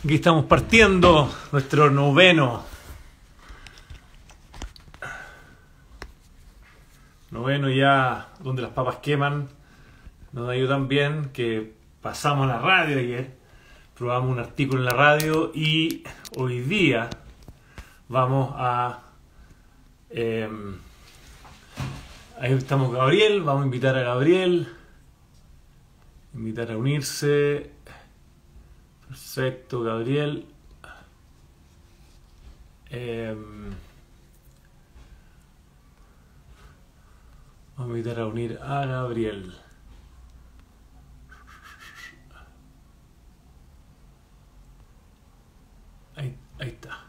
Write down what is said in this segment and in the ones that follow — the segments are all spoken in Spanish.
Aquí estamos partiendo nuestro noveno ya, donde las papas queman. Nos ayudó tan bien que pasamos a la radio ayer, probamos un artículo en la radio y hoy día vamos a... ahí estamos Gabriel, vamos a invitar a Gabriel, invitar a unirse. Perfecto, Gabriel. Vamos a invitar a unir a Gabriel. Ahí está.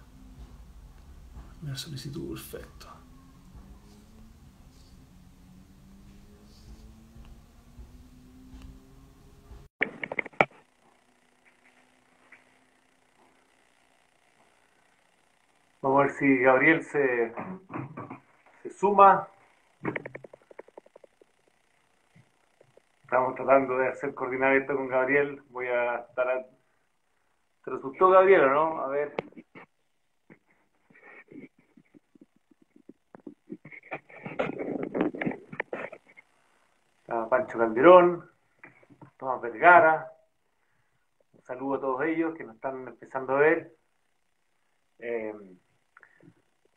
La solicitud, perfecto. Vamos a ver si Gabriel se suma. Estamos tratando de hacer coordinar esto con Gabriel. Voy a estar... ¿Te resultó, Gabriel, o no? A ver. Está Pancho Calderón, Tomás Vergara. Un saludo a todos ellos que nos están empezando a ver.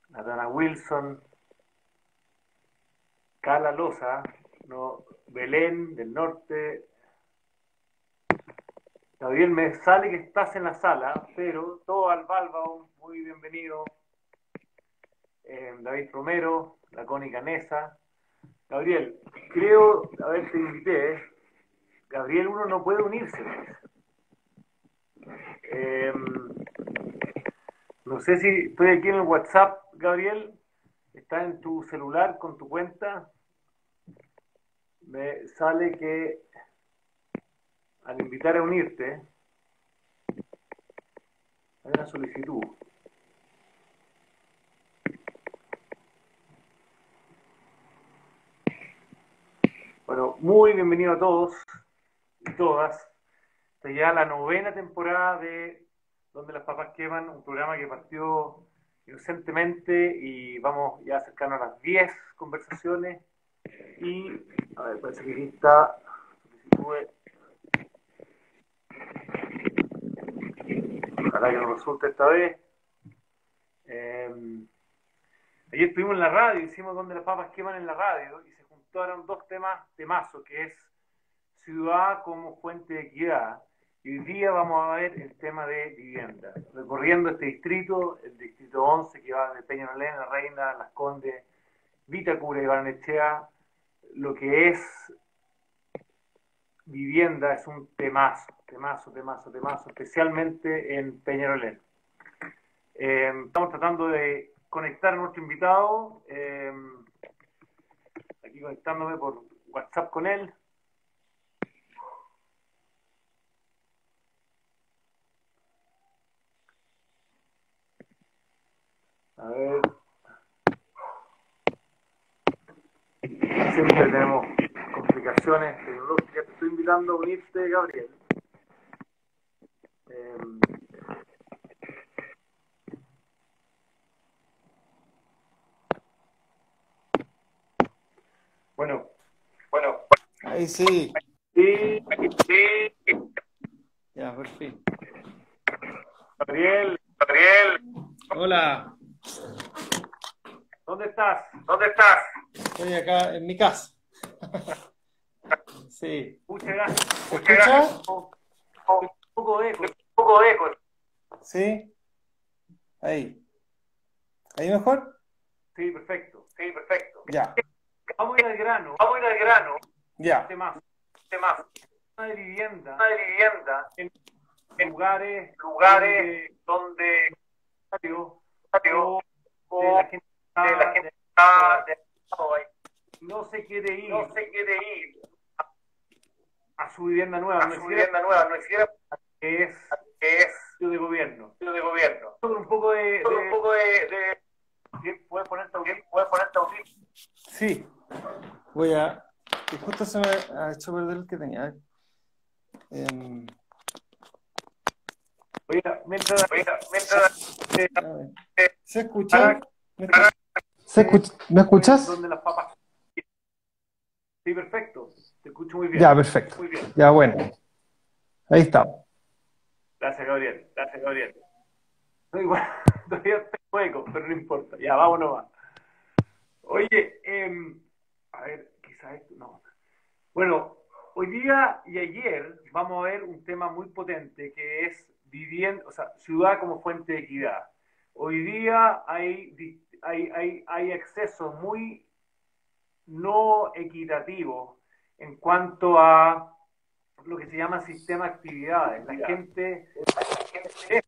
Natana Wilson, Cala Loza, no, Belén del Norte. Gabriel, me sale que estás en la sala, pero todo al Balbao, muy bienvenido. David Romero, la Connie Canesa. Gabriel, creo, a ver, te invité. Gabriel, uno no puede unirse. No sé si estoy aquí en el WhatsApp, Gabriel. ¿Está en tu celular con tu cuenta? Me sale que al invitar a unirte hay una solicitud. Bueno, muy bienvenido a todos y todas. Esta es ya la novena temporada de Donde las papas queman, un programa que partió inocentemente y vamos ya acercando a las 10 conversaciones. Y, a ver, parece que aquí está ojalá que nos resulte esta vez. Ayer estuvimos en la radio, hicimos Donde las papas queman en la radio y se juntaron dos temazos, que es ciudad como fuente de equidad. Y hoy día vamos a ver el tema de vivienda. Recorriendo este distrito, el distrito 11, que va de Peñalolén, La Reina, Las Condes, Vitacura y Barnechea, lo que es vivienda es un temazo, especialmente en Peñalolén. Estamos tratando de conectar a nuestro invitado, aquí conectándome por WhatsApp con él. A ver. Siempre tenemos complicaciones tecnológicas. Te estoy invitando a unirte, Gabriel. Bueno. Ahí sí. Sí. Ya, por fin. Gabriel. Hola. ¿Dónde estás? Estoy acá en mi casa. Sí. Muchas gracias. ¿Se escucha? Un poco de eco. Sí. Ahí. ¿Ahí mejor? Sí, perfecto. Ya. Vamos a ir al grano. Ya. Tema de vivienda. En lugares donde la gente no se quiere ir a su vivienda nueva, no es que es de gobierno. Con un poco de ¿puedes ponerte audífono? Sí. Voy a... que justo se me ha hecho perder el que tenía. Oiga, mientras ¿Se escucha? ¿Me escuchas? donde las papas. Sí, perfecto. Te escucho muy bien. Ya, perfecto. Muy bien. Ya, bueno. Ahí estamos. Gracias, Gabriel. Gracias, Gabriel. No, igual, todavía tengo eco, pero no importa. Ya, vámonos más. Oye, a ver, quizás esto, no. Bueno, hoy día y ayer vamos a ver un tema muy potente que es vivienda, o sea, ciudad como fuente de equidad. Hoy día hay accesos muy no equitativos en cuanto a lo que se llama sistema de actividades. La gente es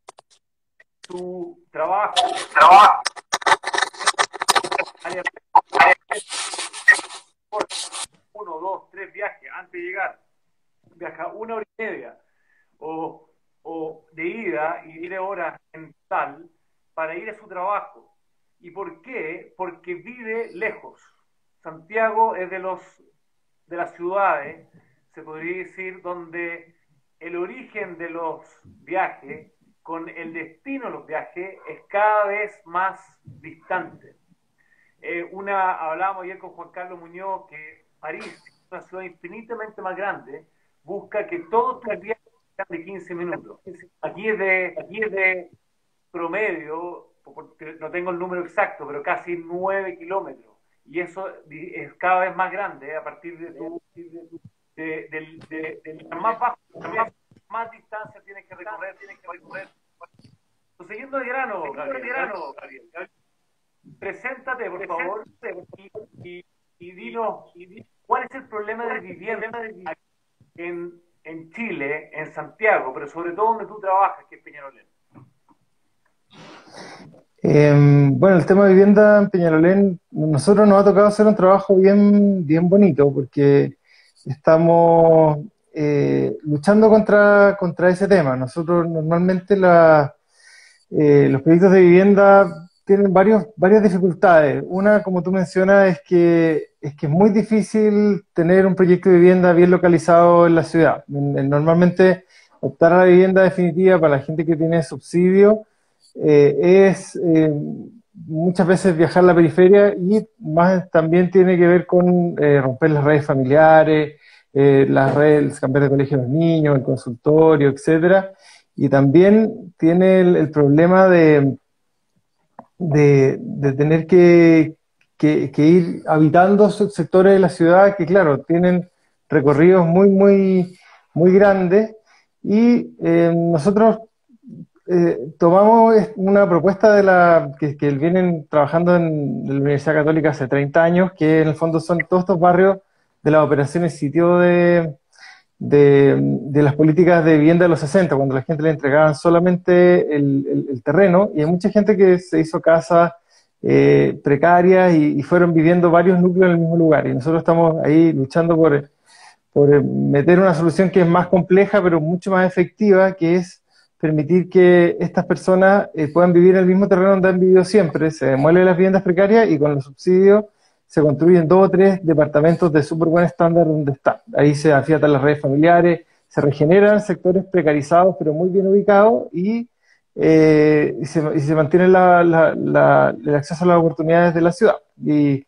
su trabajo, área uno, dos, tres viajes antes de llegar, viaja 1 hora y media o de ida y 10 horas en tal para ir a su trabajo. ¿Y por qué? Porque vive lejos. Santiago es de las ciudades, se podría decir, donde el origen de los viajes con el destino de los viajes es cada vez más distante. Hablábamos ayer con Juan Carlos Muñoz que París, una ciudad infinitamente más grande, busca que todos tus viajes sean de 15 minutos. Aquí es de promedio, no tengo el número exacto, pero casi 9 kilómetros. Y eso es cada vez más grande, a partir de más bajo, más distancia tienes que recorrer. Pues siguiendo el grano, Gabriel. Preséntate, por favor, y dinos cuál es el problema de vivienda en Chile, en Santiago, pero sobre todo donde tú trabajas, que es Peñalolén. Bueno, el tema de vivienda en Peñalolén, nosotros nos ha tocado hacer un trabajo bien, bien bonito porque estamos luchando contra ese tema. Nosotros normalmente los proyectos de vivienda tienen varias dificultades. Una, como tú mencionas, es que es muy difícil tener un proyecto de vivienda bien localizado en la ciudad. Normalmente optar a la vivienda definitiva para la gente que tiene subsidio es muchas veces viajar a la periferia y más también tiene que ver con romper las redes familiares, las redes, cambiar de colegio a los niños, el consultorio, etcétera. Y también tiene el problema de tener que ir habitando sectores de la ciudad que, claro, tienen recorridos muy grandes. Y nosotros tomamos una propuesta que vienen trabajando en la Universidad Católica hace 30 años, que en el fondo son todos estos barrios de las operaciones sitio de las políticas de vivienda de los 60, cuando la gente le entregaban solamente el terreno, y hay mucha gente que se hizo casas precarias y fueron viviendo varios núcleos en el mismo lugar, y nosotros estamos ahí luchando por meter una solución que es más compleja, pero mucho más efectiva, que es permitir que estas personas puedan vivir en el mismo terreno donde han vivido siempre. Se demuelen las viviendas precarias y con los subsidios se construyen 2 o 3 departamentos de súper buen estándar donde están. Ahí se afiatan las redes familiares, se regeneran sectores precarizados pero muy bien ubicados y se mantiene el acceso a las oportunidades de la ciudad. Y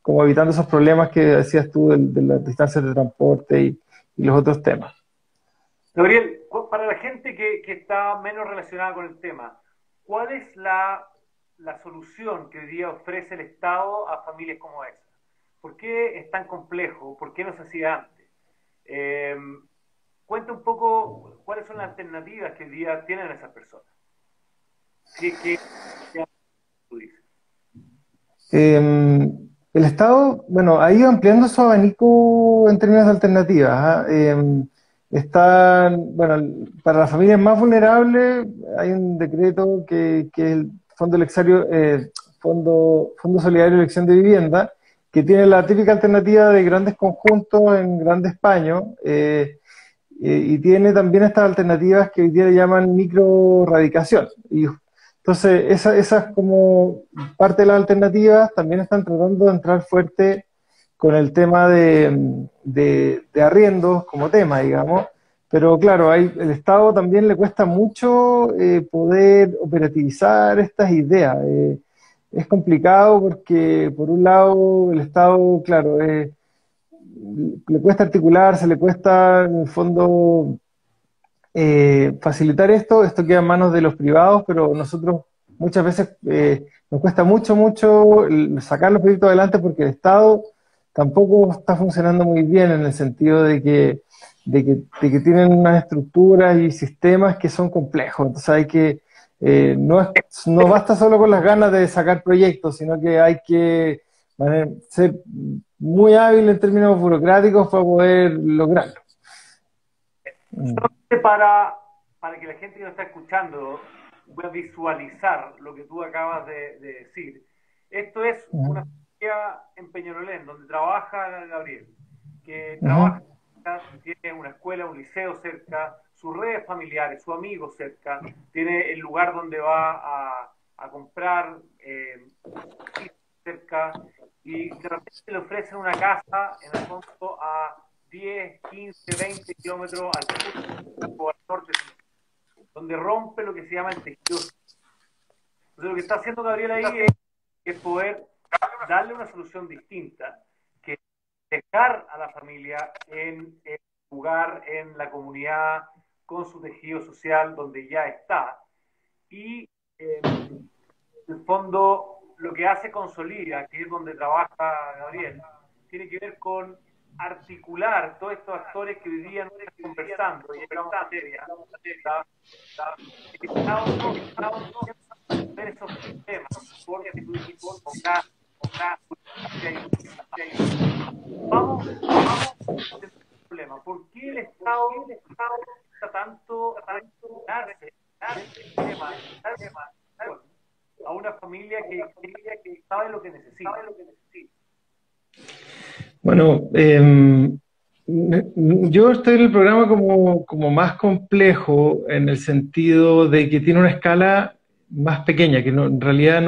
como evitando esos problemas que decías tú de las distancias de transporte y los otros temas. Gabriel, para la gente que está menos relacionada con el tema, ¿cuál es la solución que hoy día ofrece el Estado a familias como esa? ¿Por qué es tan complejo? ¿Por qué no se hacía antes? Cuenta un poco cuáles son las alternativas que hoy día tienen esas personas. ¿Qué tú dices? El Estado, bueno, ha ido ampliando su abanico en términos de alternativas. Bueno, para las familias más vulnerables hay un decreto que es el Fondo Solidario de Elección de Vivienda, que tiene la típica alternativa de grandes conjuntos en grandes paños, y tiene también estas alternativas que hoy día le llaman microradicación. Y entonces, esas como parte de las alternativas también están tratando de entrar fuerte con el tema de arriendos como tema, digamos, pero claro, el Estado también le cuesta mucho poder operativizar estas ideas. Es complicado porque, por un lado, el Estado, claro, le cuesta articularse, le cuesta, en el fondo, facilitar esto queda en manos de los privados, pero nosotros muchas veces nos cuesta mucho sacar los proyectos adelante porque el Estado tampoco está funcionando muy bien en el sentido de que tienen unas estructuras y sistemas que son complejos. Entonces no basta solo con las ganas de sacar proyectos, sino que hay que ser muy hábil en términos burocráticos para poder lograrlo. Solamente para que la gente que nos está escuchando pueda visualizar lo que tú acabas de decir. Esto es una familia en Peñalolén, donde trabaja Gabriel, que trabaja, tiene una escuela, un liceo cerca, sus redes familiares, sus amigos cerca, tiene el lugar donde va a comprar cerca, y de repente le ofrecen una casa en el fondo a 10, 15, 20 kilómetros al sur o al norte, donde rompe lo que se llama el tejido. Entonces lo que está haciendo Gabriel ahí es poder darle una solución distinta, que es dejar a la familia en el lugar, en la comunidad, con su tejido social donde ya está, y en el fondo lo que hace Consolida, que es donde trabaja Gabriel, tiene que ver con articular todos estos actores que hoy día no están conversando y estamos en materia, ver esos temas, porque vamos a tener un problema. ¿Por qué el Estado está tanto darse a una familia que sabe lo que necesita? Bueno, yo estoy en el programa como más complejo en el sentido de que tiene una escala más pequeña, que en realidad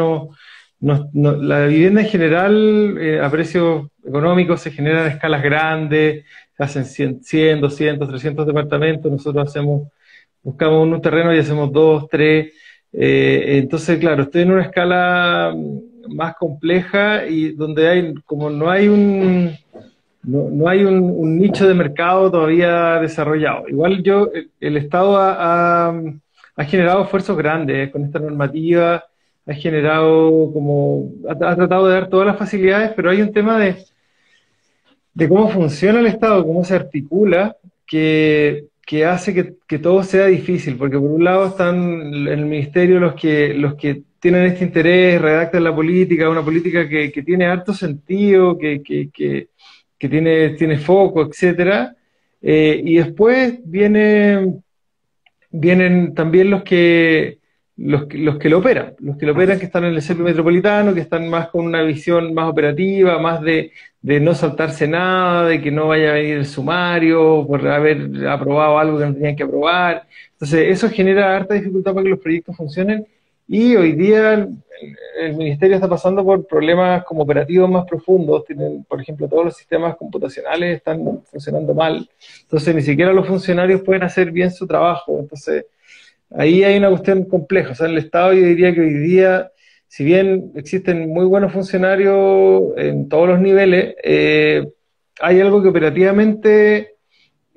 la vivienda en general a precios económicos se genera en escalas grandes, se hacen 100, 200, 300 departamentos, nosotros buscamos un terreno y hacemos 2, 3, entonces claro, estoy en una escala más compleja y donde no hay un nicho de mercado todavía desarrollado. Igual el Estado ha generado esfuerzos grandes con esta normativa, ha tratado de dar todas las facilidades, pero hay un tema de cómo funciona el Estado, cómo se articula, que hace que todo sea difícil, porque por un lado están en el ministerio los que tienen este interés, redactan la política, una política que tiene harto sentido, que tiene foco, etcétera, y después vienen también los que lo operan, que están en el centro metropolitano, que están más con una visión más operativa, más de no saltarse nada, de que no vaya a venir el sumario por haber aprobado algo que no tenían que aprobar. Entonces eso genera harta dificultad para que los proyectos funcionen, y hoy día el ministerio está pasando por problemas como operativos más profundos. Tienen, por ejemplo, todos los sistemas computacionales están funcionando mal, entonces ni siquiera los funcionarios pueden hacer bien su trabajo. Entonces ahí hay una cuestión compleja. O sea, en el Estado yo diría que hoy día, si bien existen muy buenos funcionarios en todos los niveles, hay algo que operativamente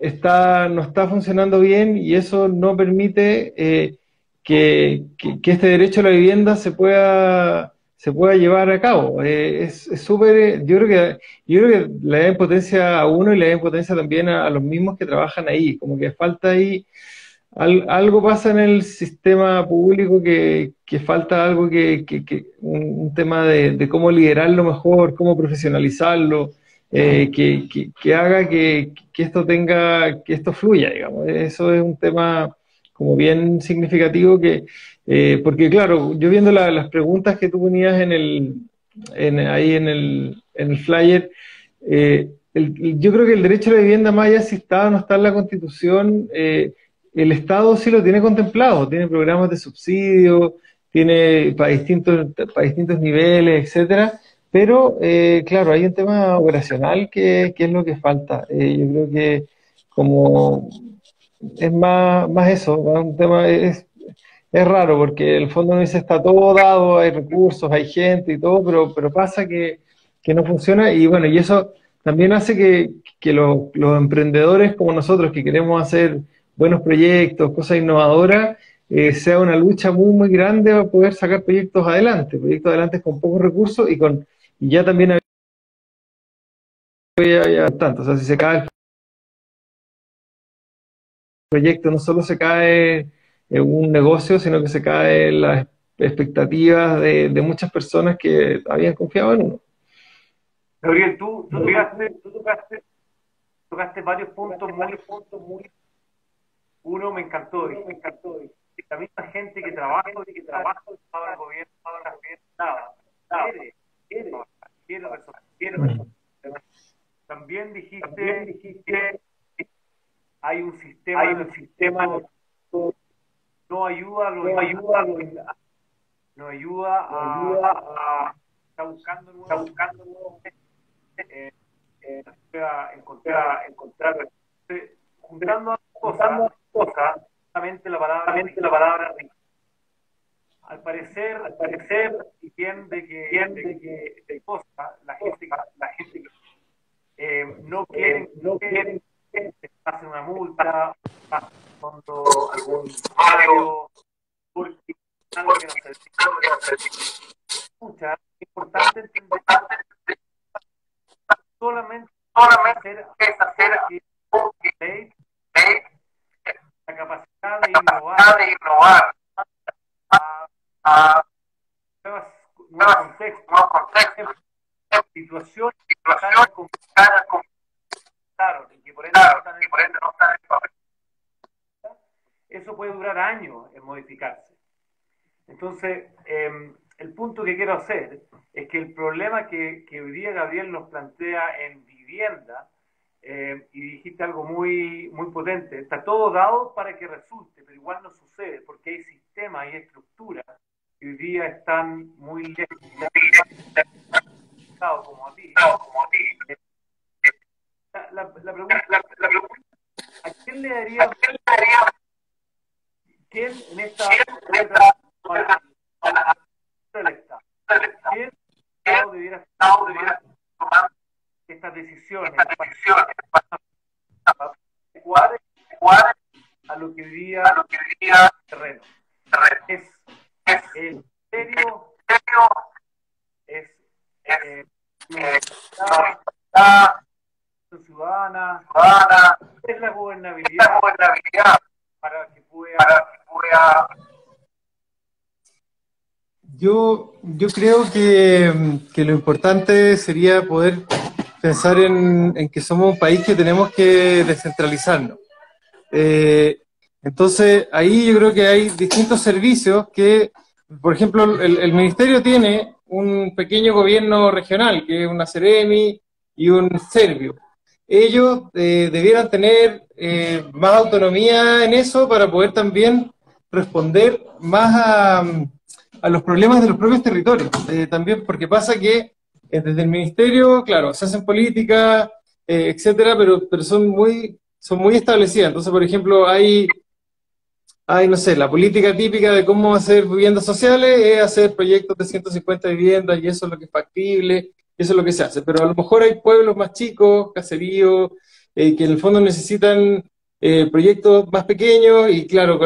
no está funcionando bien, y eso no permite que este derecho a la vivienda se pueda llevar a cabo. Es súper, yo creo que le da impotencia a uno y le da impotencia también a los mismos que trabajan ahí, como que falta ahí. Algo pasa en el sistema público que falta algo un tema de cómo liderarlo mejor, cómo profesionalizarlo, que haga que esto fluya, digamos. Eso es un tema como bien significativo porque claro, yo viendo las preguntas que tú ponías ahí en el flyer, yo creo que el derecho a la vivienda, más allá si está o no está en la Constitución, el Estado sí lo tiene contemplado, tiene programas de subsidio, tiene para distintos niveles, etcétera, pero claro, hay un tema operacional que es lo que falta. Yo creo que como es más eso, un tema es raro porque en el fondo uno dice está todo dado, hay recursos, hay gente y todo, pero pasa que no funciona y bueno, y eso también hace que los emprendedores como nosotros que queremos hacer buenos proyectos, cosas innovadoras, sea una lucha muy grande para poder sacar proyectos adelante con pocos recursos y ya también había tanto, o sea, si se cae el proyecto no solo se cae en un negocio, sino que se cae en las expectativas de muchas personas que habían confiado en uno. Gabriel, tú tocaste varios puntos muy. Uno me encantó, dijiste que la misma gente que trabaja en el gobierno nada, quiere, quiere resolver. También dijiste que hay un sistema en el sistema no ayuda a los no ayuda a está buscando nuevos eh, encontrar juntando ambas cosas justamente la palabra al parecer y bien de que de cosas la gente no quieren que se pase una multa cuando algún usuario porque algo que no se escucha es importante entender solamente es hacer que la capacidad de innovar a a nuevos contextos, situaciones y que por ende no están en papel. Eso puede durar años en modificarse. Entonces, el punto que quiero hacer es que el problema que hoy día Gabriel nos plantea en vivienda, y dijiste algo muy potente, está todo dado para que resulte, pero igual no sucede, porque hay sistemas y estructuras que hoy día están muy lejos, como a ti. La pregunta, ¿a quién le daría, quién en esta del Estado, quién debiera tomar estas decisiones para adecuar a lo que hoy día terreno? Es el serio, es la ciudadana, es la gobernabilidad para que pueda. Yo creo que lo importante sería poder pensar en que somos un país que tenemos que descentralizarnos. Entonces, ahí yo creo que hay distintos servicios que, por ejemplo, el ministerio tiene un pequeño gobierno regional, que es una Ceremi y un Servio. Ellos debieran tener más autonomía en eso para poder también responder más a los problemas de los propios territorios. También porque pasa que desde el ministerio, claro, se hacen políticas, etcétera, pero son muy establecidas. Entonces, por ejemplo, no sé, la política típica de cómo hacer viviendas sociales es hacer proyectos de 150 viviendas y eso es lo que es factible, eso es lo que se hace. Pero a lo mejor hay pueblos más chicos, caseríos, que en el fondo necesitan proyectos más pequeños y claro,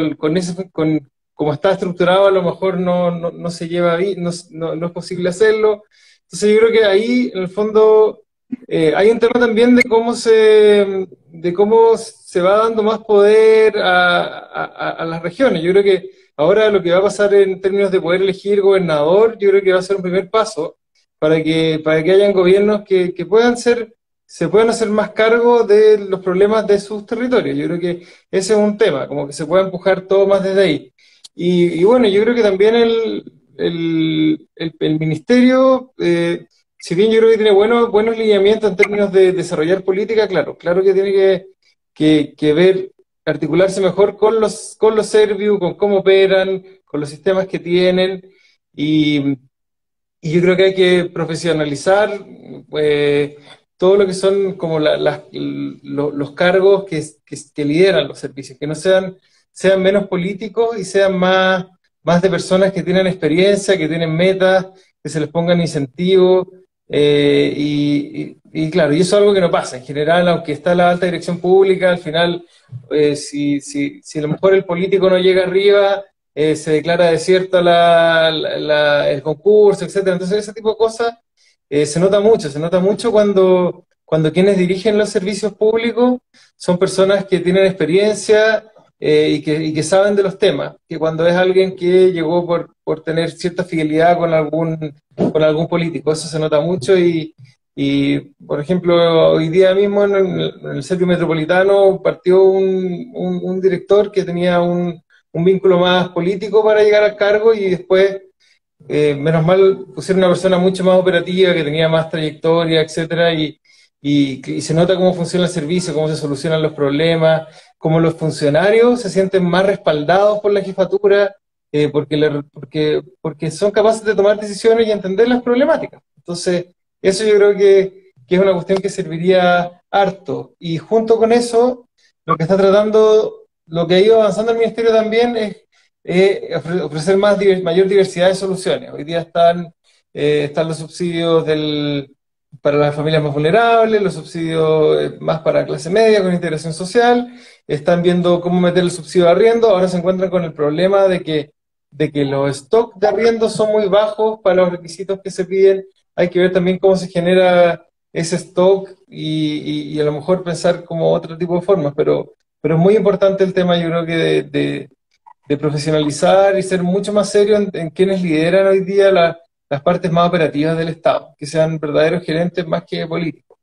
como está estructurado a lo mejor no se lleva bien, no es posible hacerlo. Entonces yo creo que ahí en el fondo hay un tema también de cómo se va dando más poder a las regiones. Yo creo que ahora lo que va a pasar en términos de poder elegir gobernador, yo creo que va a ser un primer paso para que hayan gobiernos que se puedan hacer más cargo de los problemas de sus territorios. Yo creo que ese es un tema, como que se pueda empujar todo más desde ahí. Y bueno, yo creo que también el ministerio, si bien yo creo que tiene buenos lineamientos en términos de desarrollar política, claro que tiene que ver, articularse mejor con los Serviu, con cómo operan, con los sistemas que tienen, y yo creo que hay que profesionalizar todo lo que son como los cargos que lideran los servicios, que no sean menos políticos y sean más de personas que tienen experiencia, que tienen metas, que se les pongan incentivos, y claro, y eso es algo que no pasa. En general, aunque está la alta dirección pública, al final, si a lo mejor el político no llega arriba, se declara desierto el concurso, etcétera. Entonces, ese tipo de cosas se nota mucho cuando quienes dirigen los servicios públicos son personas que tienen experiencia, y que saben de los temas, que cuando es alguien que llegó por tener cierta fidelidad con algún político. Eso se nota mucho y, por ejemplo, hoy día mismo en el Centro Metropolitano partió un director que tenía un vínculo más político para llegar al cargo y después, menos mal, pusieron una persona mucho más operativa, que tenía más trayectoria, etcétera, y se nota cómo funciona el servicio, cómo se solucionan los problemas, cómo los funcionarios se sienten más respaldados por la jefatura, porque son capaces de tomar decisiones y entender las problemáticas. Entonces, eso yo creo que es una cuestión que serviría harto. Y junto con eso, lo que ha ido avanzando el Ministerio también es ofrecer mayor diversidad de soluciones. Hoy día están los subsidios para las familias más vulnerables, los subsidios más para clase media con integración social, están viendo cómo meter el subsidio de arriendo. Ahora se encuentran con el problema de que los stocks de arriendo son muy bajos para los requisitos que se piden. Hay que ver también cómo se genera ese stock y a lo mejor pensar como otro tipo de formas, pero es muy importante el tema, yo creo que de profesionalizar y ser mucho más serio en quienes lideran hoy día las partes más operativas del Estado, que sean verdaderos gerentes más que políticos.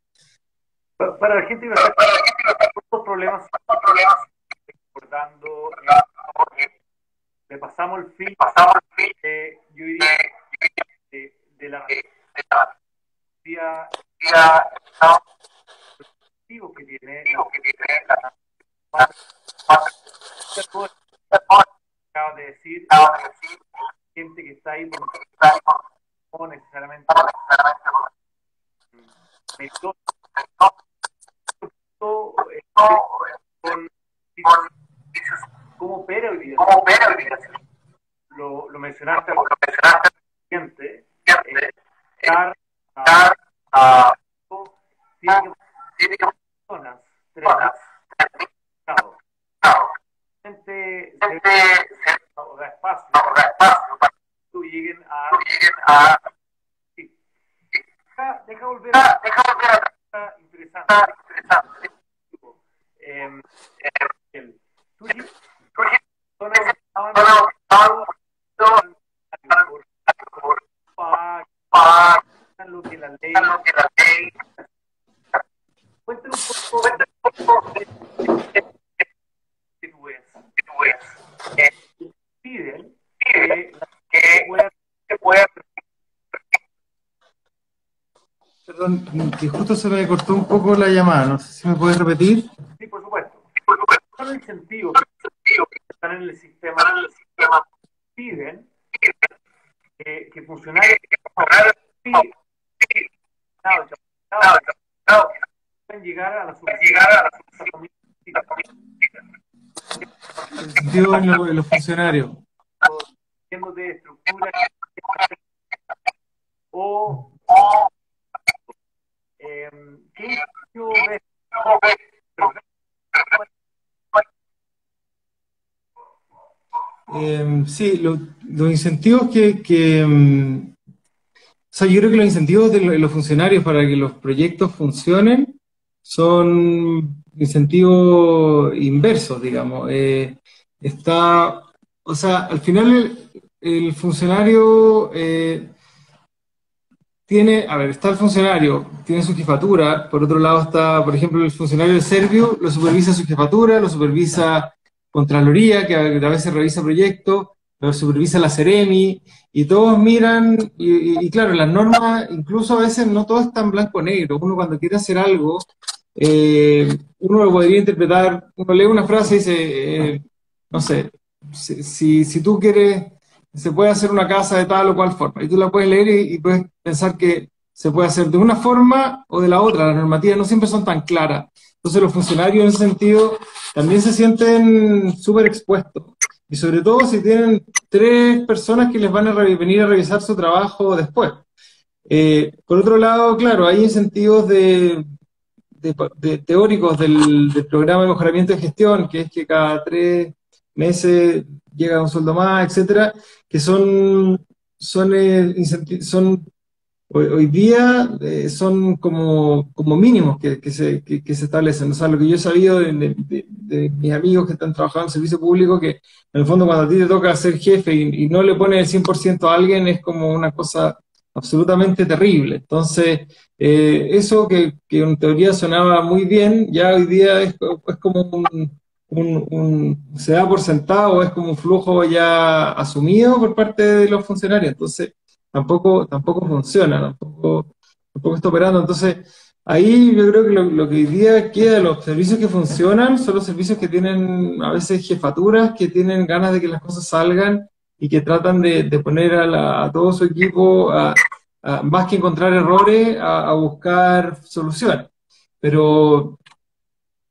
Para la gente, estos problemas, recordando, le pasamos el film, yo diría, de la que tiene acabas de decir, gente que está ahí no necesariamente cómo opera hoy día. Lo mencionaste al siguiente, tiene que personas, o da espacio que lleguen a deja volver a interesante. Lo que la ley. Cuéntanos un poco de que tú ves. Piden que pueda. Perdón, que justo se me cortó un poco la llamada, no sé si me puedes repetir. Sí, por supuesto. Son los incentivos que están en el sistema piden que funcionarios pueden llegar a la El sentido en los funcionarios. de estructura o ¿qué ves? Sí, los incentivos o sea, yo creo que los incentivos de los funcionarios para que los proyectos funcionen son incentivos inversos, digamos. O sea, al final el funcionario está el funcionario, tiene su jefatura. Por otro lado está, por ejemplo, el funcionario del Servio, lo supervisa su jefatura, lo supervisa Contraloría, que a veces revisa proyectos, lo supervisa la Seremi, y todos miran, y claro, las normas, incluso a veces no todo es tan blanco-negro. Uno cuando quiere hacer algo, uno lo podría interpretar, uno lee una frase y dice, no sé, si tú quieres, se puede hacer una casa de tal o cual forma, y tú la puedes leer y puedes pensar que se puede hacer de una forma o de la otra, las normativas no siempre son tan claras. Entonces los funcionarios en ese sentido también se sienten súper expuestos. Y sobre todo si tienen 3 personas que les van a venir a revisar su trabajo después. Por otro lado, claro, hay incentivos teóricos del programa de mejoramiento de gestión, que es que cada 3 meses llega un sueldo más, etcétera, que son hoy día son como mínimos que se establecen. O sea, lo que yo he sabido de mis amigos que están trabajando en servicio público, que en el fondo cuando a ti te toca ser jefe y no le pones el 100% a alguien, es como una cosa absolutamente terrible. Entonces, eso que en teoría sonaba muy bien, ya hoy día es como se da por sentado, es como un flujo ya asumido por parte de los funcionarios. Entonces, tampoco funciona, tampoco está operando. Entonces, ahí yo creo que lo que hoy día queda de los servicios que funcionan son los servicios que tienen a veces jefaturas, que tienen ganas de que las cosas salgan y que tratan de poner a todo su equipo, más que encontrar errores, a buscar soluciones. Pero,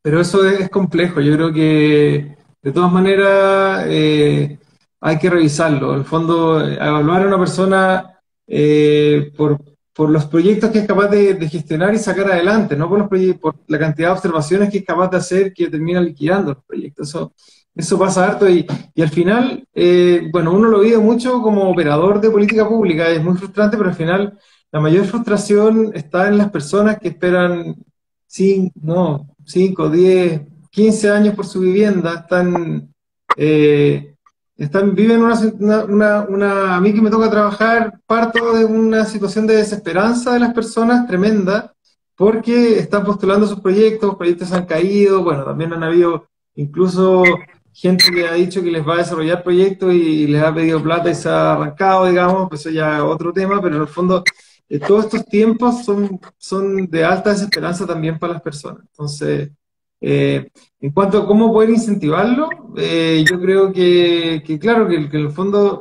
pero eso es complejo. Yo creo que de todas maneras hay que revisarlo. En el fondo, evaluar a una persona por los proyectos que es capaz de gestionar y sacar adelante, no por la cantidad de observaciones que es capaz de hacer que termina liquidando los proyectos. Eso pasa harto y al final, bueno, uno lo vive mucho como operador de política pública, es muy frustrante, pero al final la mayor frustración está en las personas que esperan 5, 10, 15 años por su vivienda, viven a mí que me toca trabajar, parto de una situación de desesperanza de las personas tremenda, porque están postulando sus proyectos han caído, bueno, también han habido incluso gente que ha dicho que les va a desarrollar proyectos y les ha pedido plata y se ha arrancado, digamos, pues eso ya es otro tema, pero en el fondo todos estos tiempos son de alta desesperanza también para las personas. Entonces, en cuanto a cómo poder incentivarlo, yo creo claro, que en el fondo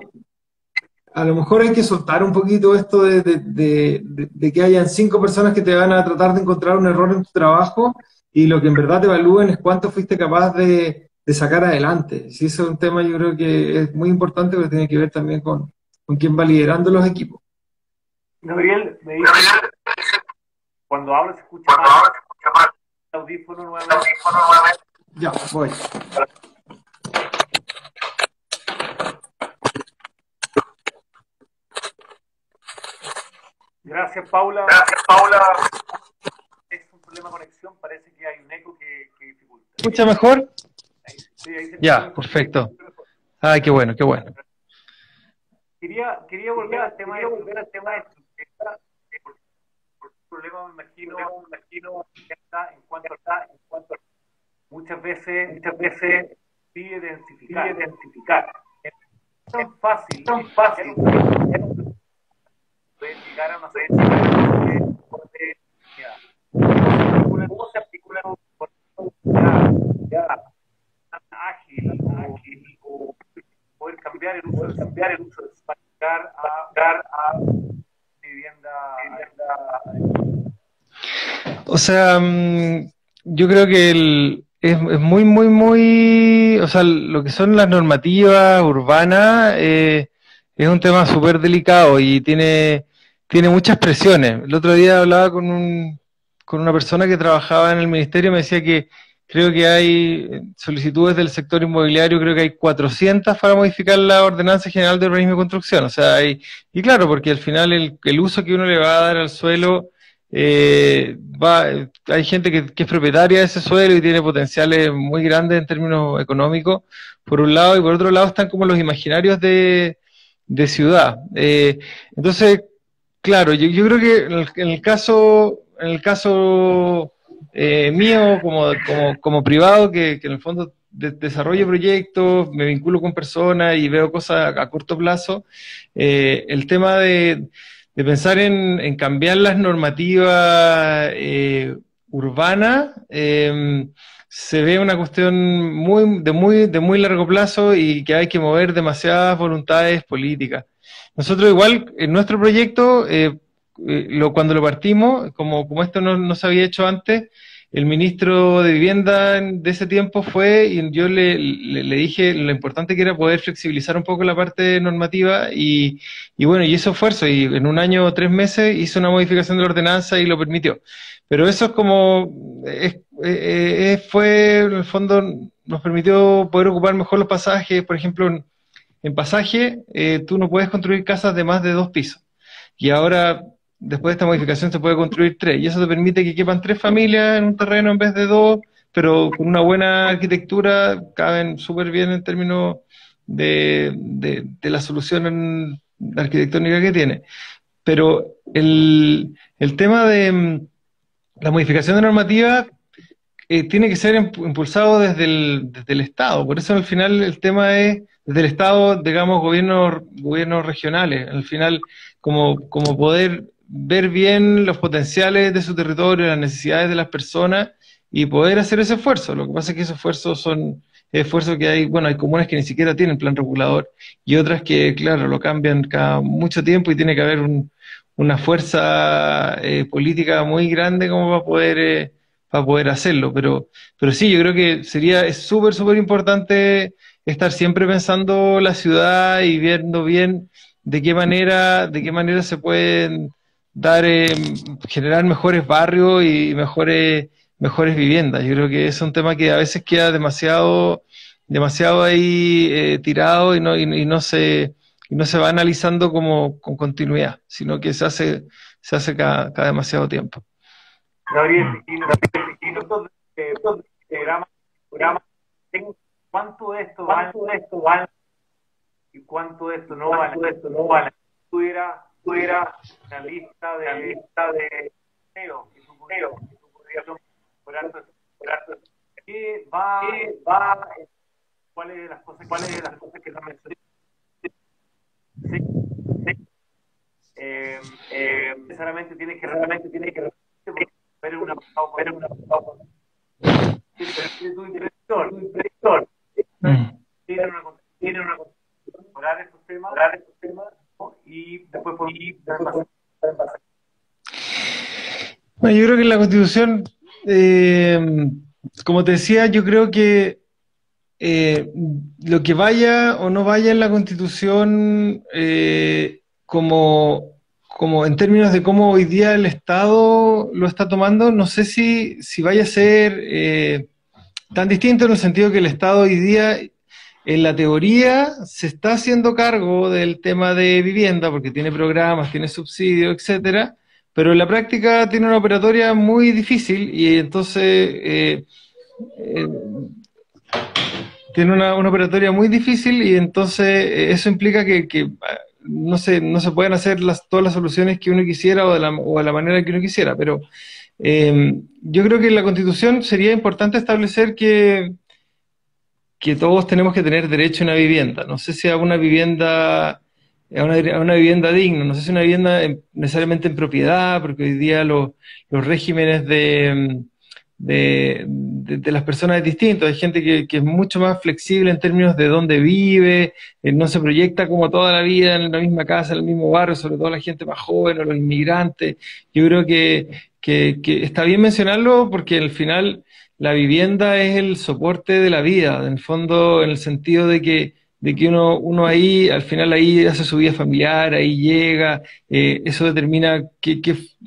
a lo mejor hay que soltar un poquito esto de que hayan 5 personas que te van a tratar de encontrar un error en tu trabajo y lo que en verdad te evalúen es cuánto fuiste capaz de sacar adelante. Si eso es un tema, yo creo que es muy importante porque tiene que ver también con quién va liderando los equipos. Gabriel, me dice, cuando hablo se escucha mal. Audífono nuevamente. Ya, voy. Gracias, Paula. Es un problema de conexión, parece que hay un eco que dificulta. ¿Escucha mejor? Sí, ahí ya, perfecto. Ay, qué bueno. Quería volver al tema de problema, me imagino que está en cuanto a muchas veces pide identificar. Es tan fácil puede llegar a una cómo se articula ya tan ágil o poder cambiar el uso para llegar a vivienda. O sea, yo creo que es muy, o sea, lo que son las normativas urbanas es un tema súper delicado y tiene muchas presiones. El otro día hablaba con una persona que trabajaba en el ministerio y me decía que creo que hay solicitudes del sector inmobiliario, creo que hay 400 para modificar la Ordenanza General de Urbanismo y Construcción. O sea, y claro, porque al final el uso que uno le va a dar al suelo, hay gente que es propietaria de ese suelo y tiene potenciales muy grandes en términos económicos, por un lado, y por otro lado están como los imaginarios de ciudad. Entonces, claro, yo creo que en el caso mío como privado, que en el fondo desarrollo proyectos, me vinculo con personas y veo cosas a corto plazo, el tema de pensar en cambiar las normativas urbanas se ve una cuestión de muy largo plazo y que hay que mover demasiadas voluntades políticas. Nosotros igual, en nuestro proyecto, cuando lo partimos, como esto no se había hecho antes, el ministro de Vivienda de ese tiempo fue y yo le dije lo importante que era poder flexibilizar un poco la parte normativa y bueno, y hizo esfuerzo y en un año o 3 meses hizo una modificación de la ordenanza y lo permitió. Pero eso es como, fue, en el fondo, nos permitió poder ocupar mejor los pasajes. Por ejemplo, en pasaje, tú no puedes construir casas de más de 2 pisos. Y ahora, después de esta modificación, se puede construir 3. Y eso te permite que quepan 3 familias en un terreno en vez de 2, pero con una buena arquitectura caben súper bien en términos de la solución arquitectónica que tiene. Pero el tema de la modificación de normativa tiene que ser impulsado desde el Estado. Por eso al final el tema es desde el Estado, digamos, gobiernos regionales. Al final, como poder ver bien los potenciales de su territorio, las necesidades de las personas y poder hacer ese esfuerzo. Lo que pasa es que esos esfuerzos son esfuerzos que hay, bueno, hay comunas que ni siquiera tienen plan regulador y otras que, claro, lo cambian cada mucho tiempo y tiene que haber una fuerza política muy grande como para poder hacerlo. Pero sí, yo creo que es súper, súper importante estar siempre pensando la ciudad y viendo bien de qué manera se pueden dar, generar mejores barrios y mejores viviendas. Yo creo que es un tema que a veces queda demasiado ahí tirado y no se va analizando como con continuidad, sino que se hace cada demasiado tiempo. Gabriel, y nosotros programa, programa, ¿cuánto de esto vale y cuánto de esto no vale? Tú eras una lista de que tú podrías por alto, ¿qué va, cuáles de las cosas que no mencioné? Necesariamente tiene que ver una tu impresor tiene una mejorar estos temas, ¿no? Y después podemos pasar. Bueno, yo creo que la Constitución, como te decía, yo creo que lo que vaya o no vaya en la Constitución, como en términos de cómo hoy día el Estado lo está tomando, no sé si vaya a ser tan distinto en el sentido que el Estado hoy día, en la teoría, se está haciendo cargo del tema de vivienda, porque tiene programas, tiene subsidios, etcétera, pero en la práctica tiene una operatoria muy difícil y entonces eh, tiene una operatoria muy difícil y entonces eso implica que no se pueden hacer todas las soluciones que uno quisiera o de la manera que uno quisiera, pero yo creo que en la Constitución sería importante establecer que todos tenemos que tener derecho a una vivienda. No sé si a una vivienda digna, no sé si una vivienda necesariamente en propiedad, porque hoy día los regímenes de las personas es distinto. Hay gente que es mucho más flexible en términos de dónde vive, no se proyecta como toda la vida en la misma casa, en el mismo barrio, sobre todo la gente más joven o los inmigrantes. Yo creo que está bien mencionarlo porque al final la vivienda es el soporte de la vida, en el fondo, en el sentido de que uno ahí, al final ahí hace su vida familiar, ahí llega, eso determina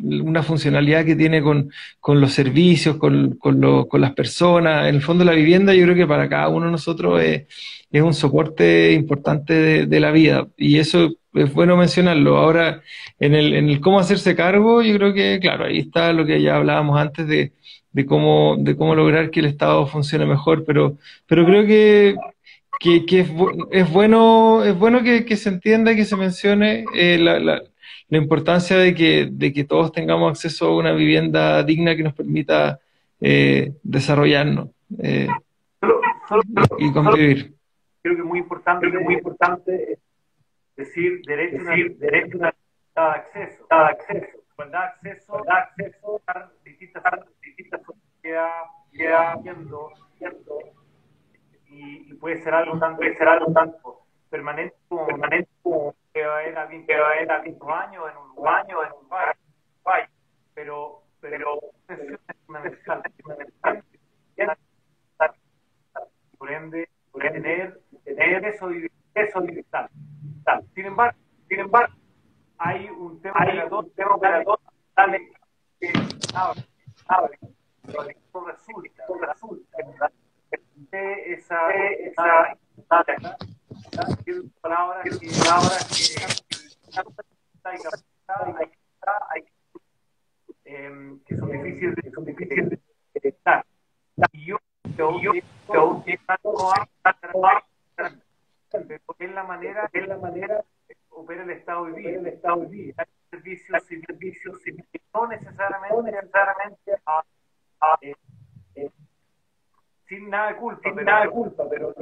una funcionalidad que tiene con los servicios, con las personas. En el fondo la vivienda yo creo que para cada uno de nosotros es un soporte importante de la vida y eso es bueno mencionarlo. Ahora, en el cómo hacerse cargo, yo creo que, claro, ahí está lo que ya hablábamos antes de cómo lograr que el Estado funcione mejor, pero creo que es bueno que se entienda y que se mencione la importancia de que todos tengamos acceso a una vivienda digna que nos permita desarrollarnos y convivir. Creo que es muy importante decir derecho a acceso. Cuando da acceso a distintas queda viendo y puede ser algo tanto permanente como que va a haber alguien 5 años en un lugar pero es fundamental, por ende, tener eso digital. Sin embargo, hay un tema operador que abre, pero resulta esa palabra que son difíciles de detectar. Y yo es la manera opera el Estado hoy día. Hay servicios civiles, no necesariamente sin nada de culpa, pero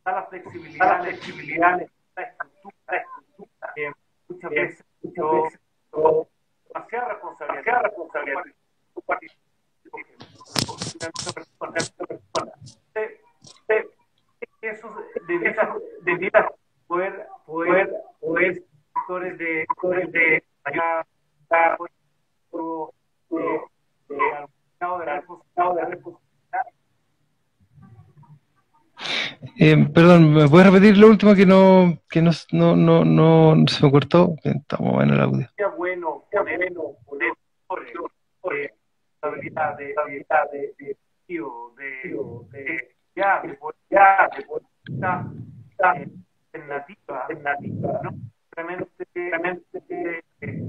da la flexibilidad, la estructura, muchas veces demasiada responsabilidad. Eso debiera poder sectores de Perdón, ¿me puedes repetir lo último que no se me cortó? Estamos bueno el audio. Sería bueno poner habilidad de alternativa, no realmente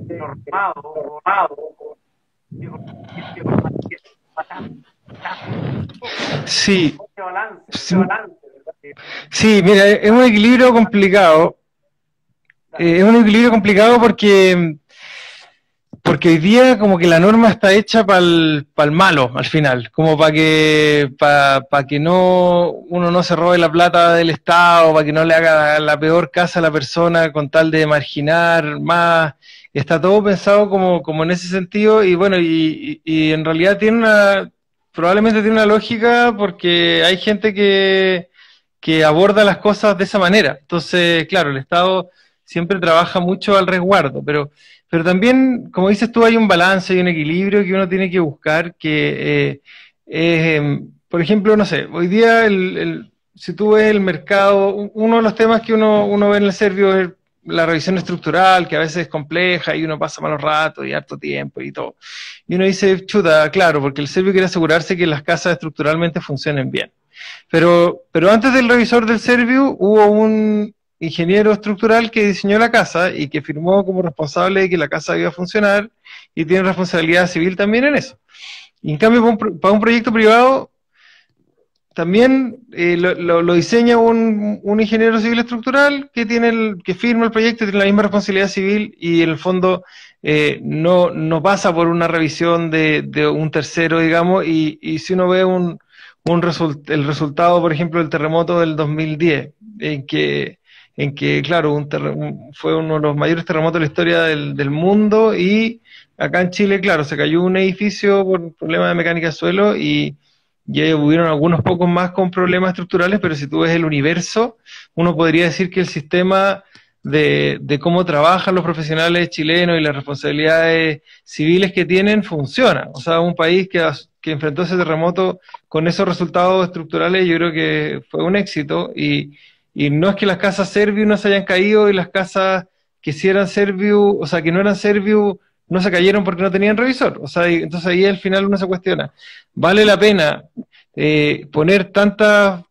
normado. Sí. Balance. Sí, mira, es un equilibrio complicado. Es un equilibrio complicado porque hoy día como que la norma está hecha para el malo al final, como para que uno no se robe la plata del Estado, para que no le haga la peor casa a la persona con tal de marginar más. Está todo pensado como en ese sentido y bueno, y en realidad probablemente tiene una lógica porque hay gente que aborda las cosas de esa manera. Entonces, claro, el Estado siempre trabaja mucho al resguardo, pero también, como dices tú, hay un balance y un equilibrio que uno tiene que buscar, que por ejemplo, no sé, hoy día si tú ves el mercado, uno de los temas que uno ve en el Servio es la revisión estructural, que a veces es compleja y uno pasa malos ratos y harto tiempo y todo. Y uno dice, chuta, claro, porque el Servio quiere asegurarse que las casas estructuralmente funcionen bien. Pero antes del revisor del Servio hubo un ingeniero estructural que diseñó la casa y que firmó como responsable de que la casa iba a funcionar y tiene responsabilidad civil también en eso. Y en cambio, para un proyecto privado, también lo diseña un ingeniero civil estructural que firma el proyecto y tiene la misma responsabilidad civil y en el fondo no pasa por una revisión de un tercero, digamos, y si uno ve el resultado, por ejemplo, del terremoto del 2010, en que claro, fue uno de los mayores terremotos de la historia del mundo y acá en Chile, claro, se cayó un edificio por problemas de mecánica de suelo y hubieron algunos pocos más con problemas estructurales, pero si tú ves el universo, uno podría decir que el sistema de cómo trabajan los profesionales chilenos y las responsabilidades civiles que tienen funciona. O sea, un país que enfrentó ese terremoto con esos resultados estructurales, yo creo que fue un éxito y no es que las casas Serviu no se hayan caído y las casas que sí eran Serviu, o sea, que no eran Serviu, no se cayeron porque no tenían revisor. O sea, entonces ahí al final uno se cuestiona, ¿vale la pena poner tantas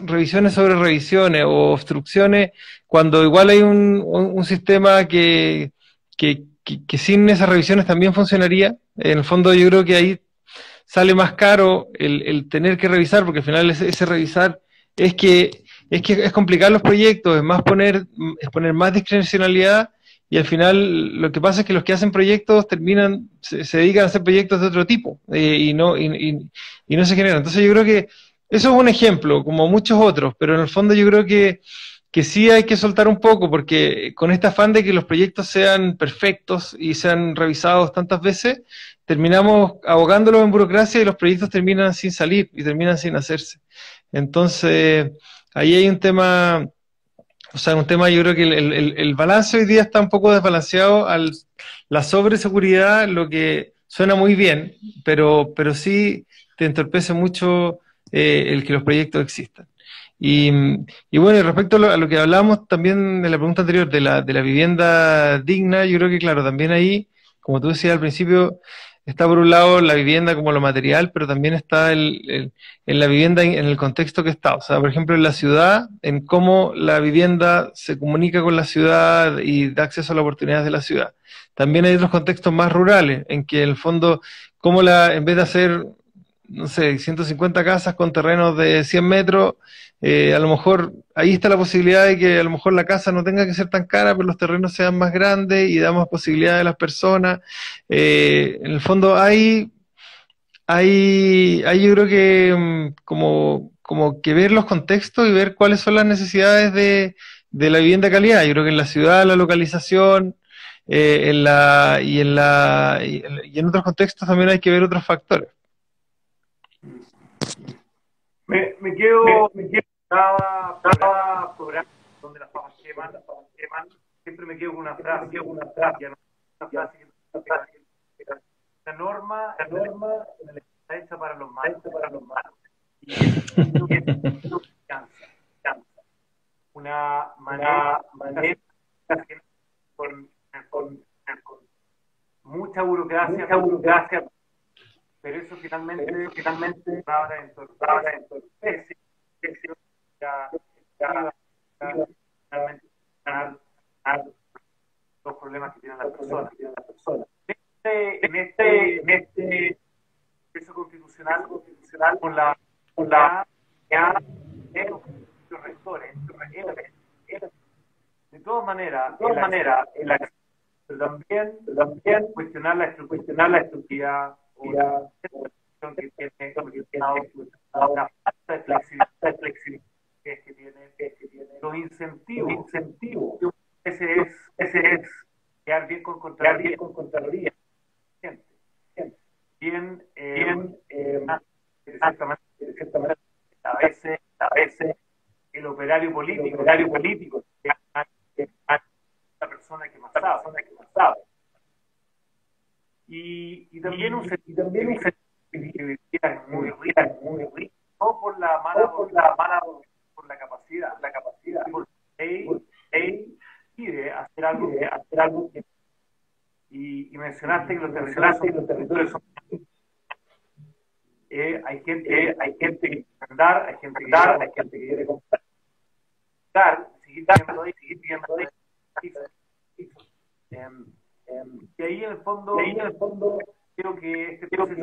revisiones sobre revisiones o obstrucciones cuando igual hay un sistema que sin esas revisiones también funcionaría? En el fondo yo creo que ahí sale más caro el tener que revisar, porque al final ese revisar es complicar los proyectos, es poner más discrecionalidad y al final lo que pasa es que los que hacen proyectos se dedican a hacer proyectos de otro tipo y no se generan. Entonces yo creo que eso es un ejemplo, como muchos otros, pero en el fondo yo creo que sí hay que soltar un poco, porque con este afán de que los proyectos sean perfectos y sean revisados tantas veces, terminamos ahogándolos en burocracia y los proyectos terminan sin salir y terminan sin hacerse. Entonces, ahí hay un tema, yo creo que el balance hoy día está un poco desbalanceado la sobreseguridad, lo que suena muy bien, pero sí te entorpece mucho el que los proyectos existan. Y, y bueno, y respecto a lo que hablábamos también de la pregunta anterior de la vivienda digna, yo creo que claro, también ahí, como tú decías al principio, está por un lado la vivienda como lo material, pero también está en la vivienda en el contexto que está. O sea, por ejemplo, en la ciudad, en cómo la vivienda se comunica con la ciudad y da acceso a las oportunidades de la ciudad. También hay otros contextos más rurales, en que en el fondo, cómo en vez de hacer, no sé, 150 casas con terrenos de 100 metros, a lo mejor ahí está la posibilidad de que a lo mejor la casa no tenga que ser tan cara, pero los terrenos sean más grandes y damos posibilidades a las personas. En el fondo hay yo creo que como que ver los contextos y ver cuáles son las necesidades de la vivienda de calidad. Yo creo que en la ciudad, la localización, y en otros contextos también hay que ver otros factores. Me quedo cada programa donde las papas queman, siempre me quedo con una frase, una frase que la norma está hecha para los malos, y cansa. Una manera con mucha burocracia, pero eso finalmente va a entorpecer los problemas que tienen las personas. En este proceso constitucional con la los rectores, de todas maneras, pero también cuestionar la estructura que tiene la falta de flexibilidad que tiene, los incentivos. Ese es quedar bien con Contraloría. Bien, de cierta manera, a veces el operario político, es la persona que más sabe. Y también un sentido muy rico, no por la por la capacidad, por ley pide hacer algo y mencionaste que los territorios son hay gente que quiere andar, hay gente que quiere comprar, seguir viendo ahí. Y ahí en el fondo creo que este proceso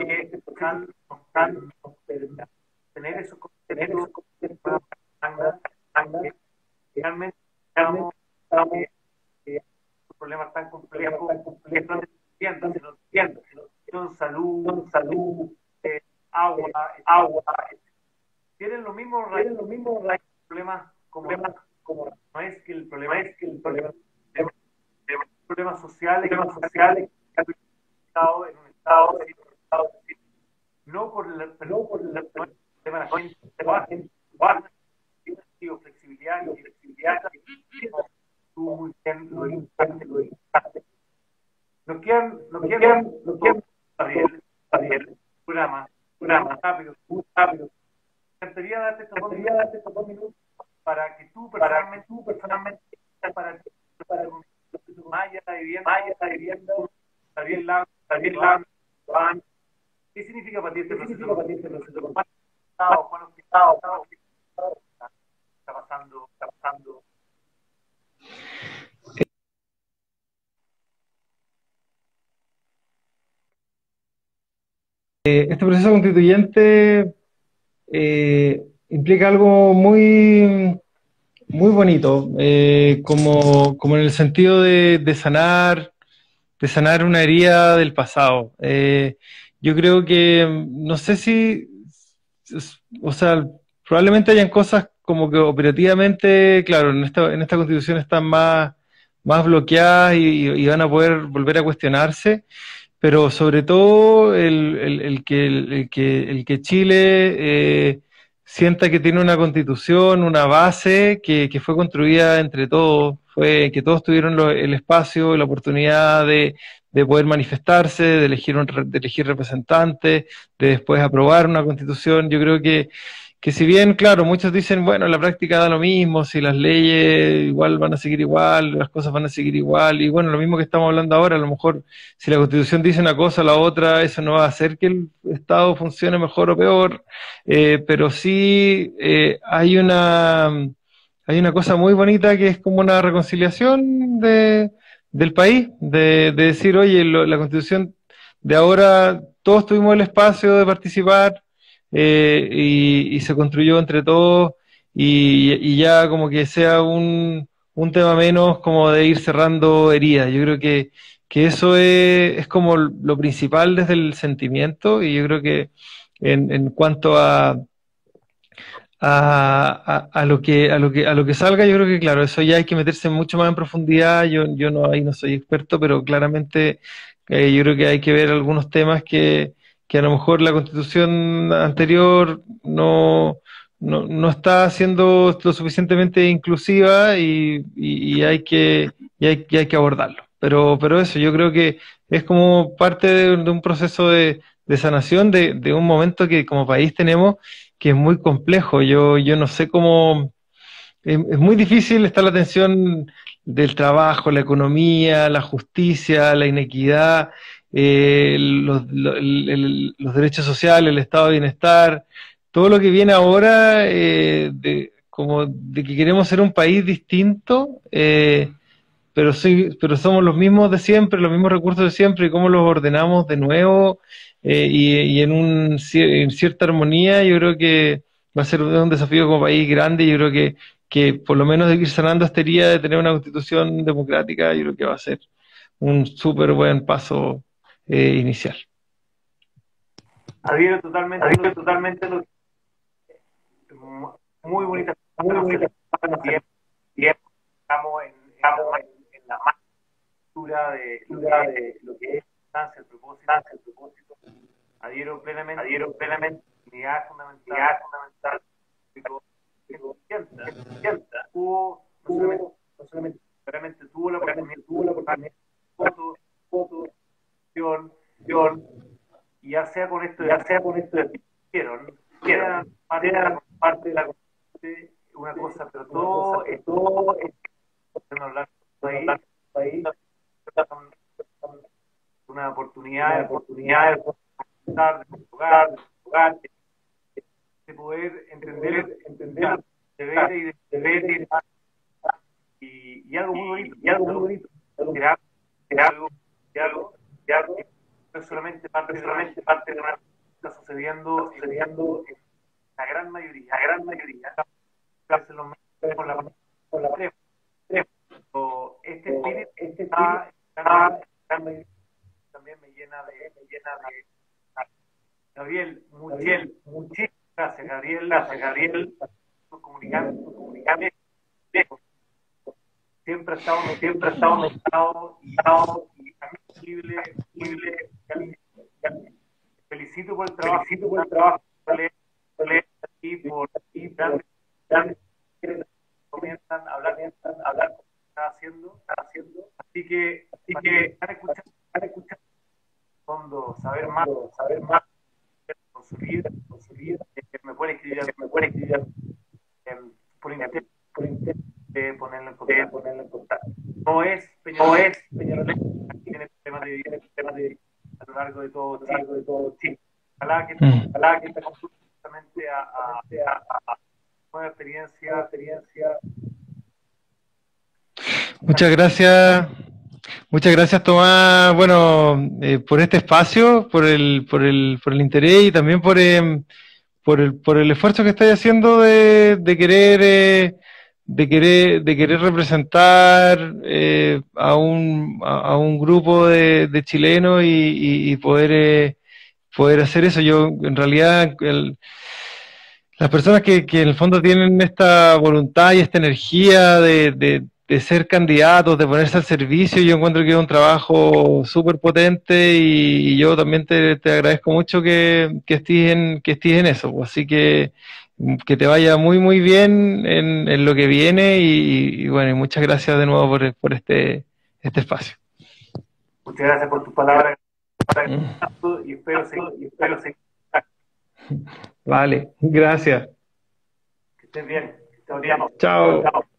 tener esos conceptos realmente estamos problemas tan complejos que están describiendo, sino salud, agua, tienen los mismos problemas como no es que el problema problemas sociales que han estado en un estado no por el tema de la gente flexibilidad tú muy bien lo indicaste. Nos quedan Ariel, programa rápido. Me encantaría darte estos 2 minutos para que tú personalmente para Maya de vivienda, Ariel Lam, ¿qué significa para ti este proceso? Está pasando. Este proceso constituyente implica algo muy, muy bonito, como en el sentido de sanar una herida del pasado. Yo creo que, no sé si, o sea, probablemente hayan cosas como que operativamente, claro, en esta constitución están más bloqueadas y van a poder volver a cuestionarse, pero sobre todo el que Chile sienta que tiene una constitución, una base que fue construida entre todos, fue que todos tuvieron el espacio, la oportunidad de de poder manifestarse, de elegir, de elegir representantes, de después aprobar una constitución. Yo creo que si bien, claro, muchos dicen, bueno, en la práctica da lo mismo, si las leyes igual van a seguir igual, las cosas van a seguir igual, y bueno, lo mismo que estamos hablando ahora, a lo mejor si la Constitución dice una cosa o la otra, eso no va a hacer que el Estado funcione mejor o peor, pero sí hay una cosa muy bonita que es como una reconciliación del país, de decir, oye, la Constitución de ahora, todos tuvimos el espacio de participar, y se construyó entre todos y ya como que sea un tema menos como de ir cerrando heridas. Yo creo que eso es como lo principal desde el sentimiento y yo creo que en cuanto a lo que salga, yo creo que claro, eso ya hay que meterse mucho más en profundidad. Yo no, ahí no soy experto, pero claramente yo creo que hay que ver algunos temas que a lo mejor la constitución anterior no está siendo lo suficientemente inclusiva y y hay que abordarlo. Pero eso, yo creo que es como parte de un proceso de sanación de un momento que como país tenemos que es muy complejo. Yo no sé cómo, es muy difícil estar la tensión del trabajo, la economía, la justicia, la inequidad, los derechos sociales, el estado de bienestar, todo lo que viene ahora como de que queremos ser un país distinto, pero, sí, pero somos los mismos de siempre, los mismos recursos de siempre, y cómo los ordenamos de nuevo y en cierta armonía, yo creo que va a ser un desafío como país grande, y yo creo que por lo menos de ir sanando esta herida de tener una constitución democrática, yo creo que va a ser un súper buen paso inicial. Adhiero totalmente lo muy bonita, muy bonita. Bien, en la más cultura de lo que es el propósito. Adhiero plenamente, unidad fundamental. Hubo, no solamente tuvo la oportunidad, foto, y ya sea con esto hicieron parte de la una cosa, pero todo país una oportunidad de jugar, de poder entender deber y algo muy bonito, algo no es solamente parte de una está sucediendo en la gran mayoría con la este espíritu también me llena de Gabriel, muchísimas gracias, Gabriel, por comunicarme. Siempre ha estado mezclado y accesible. Felicito por el trabajo, y por comienzan a hablar está haciendo. Así que están escuchando fondo, saber más con su vida, me pueden escribir por internet, ponerlo en contacto. No es Peñalolén, tiene temas de a lo largo de todo Chile. Ojalá que esta consulta justamente a nueva experiencia. Muchas gracias, Tomás, bueno, por este espacio, por el interés y también por el esfuerzo que estáis haciendo de querer representar a un grupo de chilenos y poder hacer eso. Yo, en realidad, las personas que en el fondo tienen esta voluntad y esta energía de ser candidatos, de ponerse al servicio, yo encuentro que es un trabajo súper potente y yo también te agradezco mucho que estés en eso. Así que te vaya muy, muy bien en lo que viene y bueno, y muchas gracias de nuevo por este espacio. Muchas gracias por tus palabras Mm. y espero seguir. Vale, gracias. Que estés bien. Chao, chao. Chao.